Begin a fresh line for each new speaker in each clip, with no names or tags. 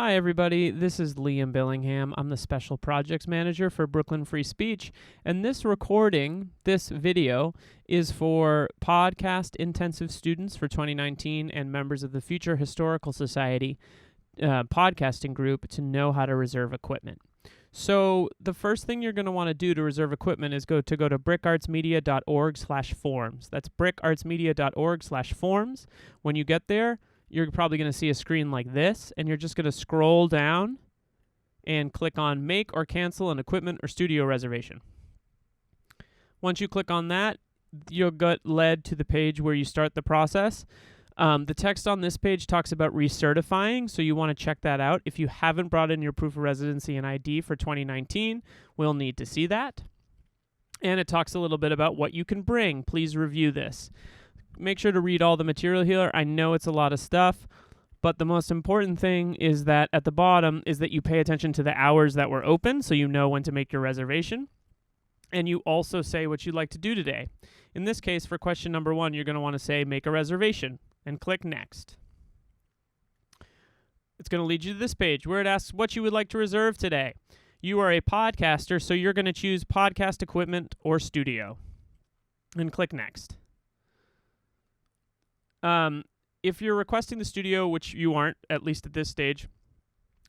Hi, everybody. This is Liam Billingham. I'm the Special Projects Manager for Brooklyn Free Speech, and this video, is for podcast-intensive students for 2019 and members of the Future Historical Society podcasting group to know how to reserve equipment. So the first thing you're going to want to do to reserve equipment is go to bricartsmedia.org/forms. That's bricartsmedia.org/forms. When you get there, you're probably going to see a screen like this, and you're just going to scroll down and click on Make or Cancel an Equipment or Studio Reservation. Once you click on that, you'll get led to the page where you start the process. The text on this page talks about recertifying, so you want to check that out. If you haven't brought in your proof of residency and ID for 2019, we'll need to see that. And it talks a little bit about what you can bring. Please review this. Make sure to read all the material here. I know it's a lot of stuff, but the most important thing is that at the bottom is that you pay attention to the hours that were open so you know when to make your reservation. And you also say what you'd like to do today. In this case, for question number 1, you're going to want to say make a reservation and click Next. It's going to lead you to this page where it asks what you would like to reserve today. You are a podcaster, so you're going to choose podcast equipment or studio and click Next. If you're requesting the studio, which you aren't, at least at this stage,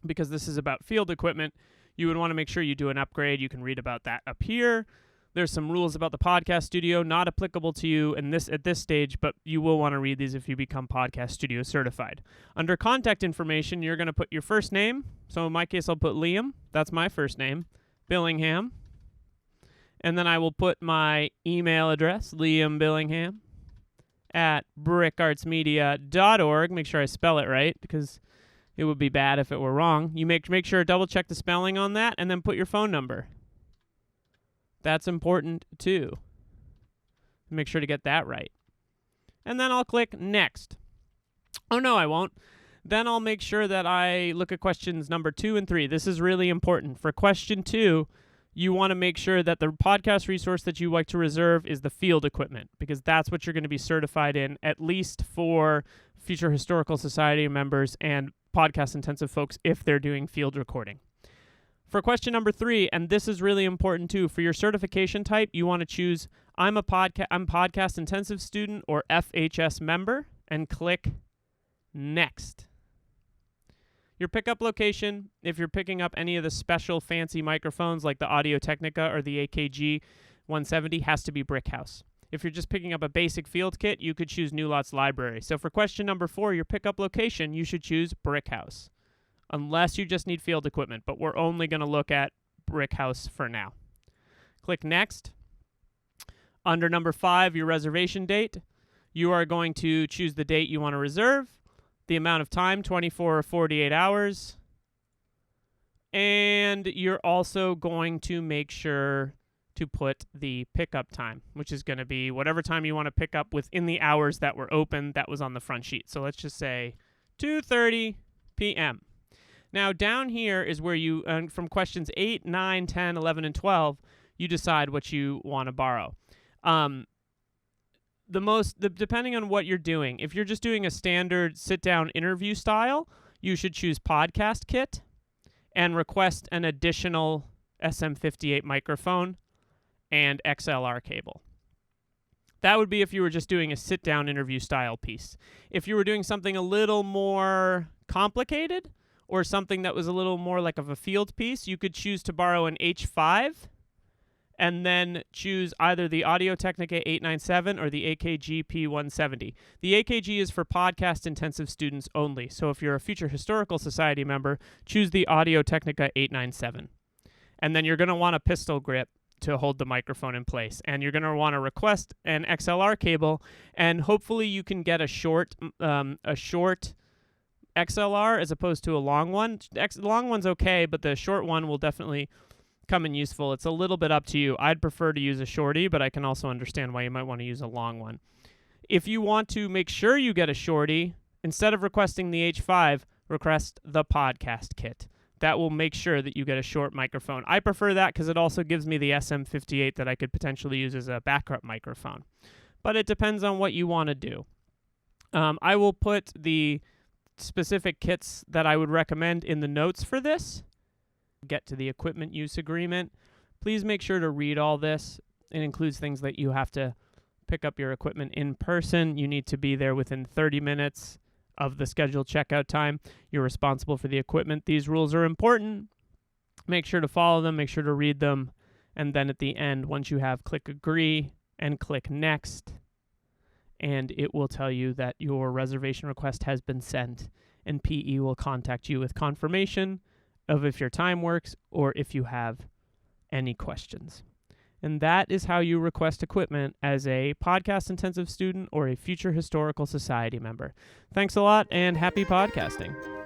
because this is about field equipment, you would want to make sure you do an upgrade. You can read about that up here. There's some rules about the podcast studio not applicable to you at this stage, but you will want to read these if you become podcast studio certified. Under contact information, you're going to put your first name. So in my case, I'll put Liam. That's my first name, Billingham. And then I will put my email address, liambillingham@bricartsmedia.org. Make sure I spell it right, because it would be bad if it were wrong. You make sure double check the spelling on that, and then put your phone number. That's important too. Make sure to get that right. And then I'll click Next. Oh no, I won't. Then I'll make sure that I look at questions number 2 and 3. This is really important. For question 2, you want to make sure that the podcast resource that you like to reserve is the field equipment, because that's what you're going to be certified in, at least for Future Historical Society members and podcast-intensive folks if they're doing field recording. For question number 3, and this is really important too, for your certification type, you want to choose I'm podcast-intensive student or FHS member, and click Next. Your pickup location, if you're picking up any of the special fancy microphones like the Technica or the AKG P170, has to be BRIC House. If you're just picking up a basic field kit, you could choose New Lots Library. So for question number 4, your pickup location, you should choose BRIC House, unless you just need field equipment, but we're only going to look at BRIC House for now. Click Next. Under number 5, your reservation date, you are going to choose the date you want to reserve, the amount of time, 24 or 48 hours, and you're also going to make sure to put the pickup time, which is going to be whatever time you want to pick up within the hours that were open that was on the front sheet. So let's just say 2:30 p.m. Now down here is where you, from questions 8, 9, 10, 11, and 12, you decide what you want to borrow. Depending on what you're doing, if you're just doing a standard sit-down interview style, you should choose podcast kit and request an additional SM58 microphone and XLR cable. That would be if you were just doing a sit-down interview style piece. If you were doing something a little more complicated or something that was a little more like of a field piece, you could choose to borrow an H5 and then choose either the Technica 897 or the AKG P170. The AKG is for podcast-intensive students only, so if you're a Future Historical Society member, choose the Technica 897. And then you're going to want a pistol grip to hold the microphone in place, and you're going to want to request an XLR cable, and hopefully you can get a short XLR as opposed to a long one. The long one's okay, but the short one will definitely come in useful. It's a little bit up to you. I'd prefer to use a shorty, but I can also understand why you might want to use a long one. If you want to make sure you get a shorty, instead of requesting the H5, request the podcast kit. That will make sure that you get a short microphone. I prefer that because it also gives me the SM58 that I could potentially use as a backup microphone. But it depends on what you want to do. I will put the specific kits that I would recommend in the notes for this. Get to the equipment use agreement. Please make sure to read all this. It includes things that you have to pick up your equipment in person. You need to be there within 30 minutes of the scheduled checkout time. You're responsible for the equipment. These rules are important. Make sure to follow them. Make sure to read them. And then at the end, once you have, click agree and click next. And it will tell you that your reservation request has been sent, and PE will contact you with confirmation of if your time works or if you have any questions. And that is how you request equipment as a podcast-intensive student or a future historical society member. Thanks a lot, and happy podcasting.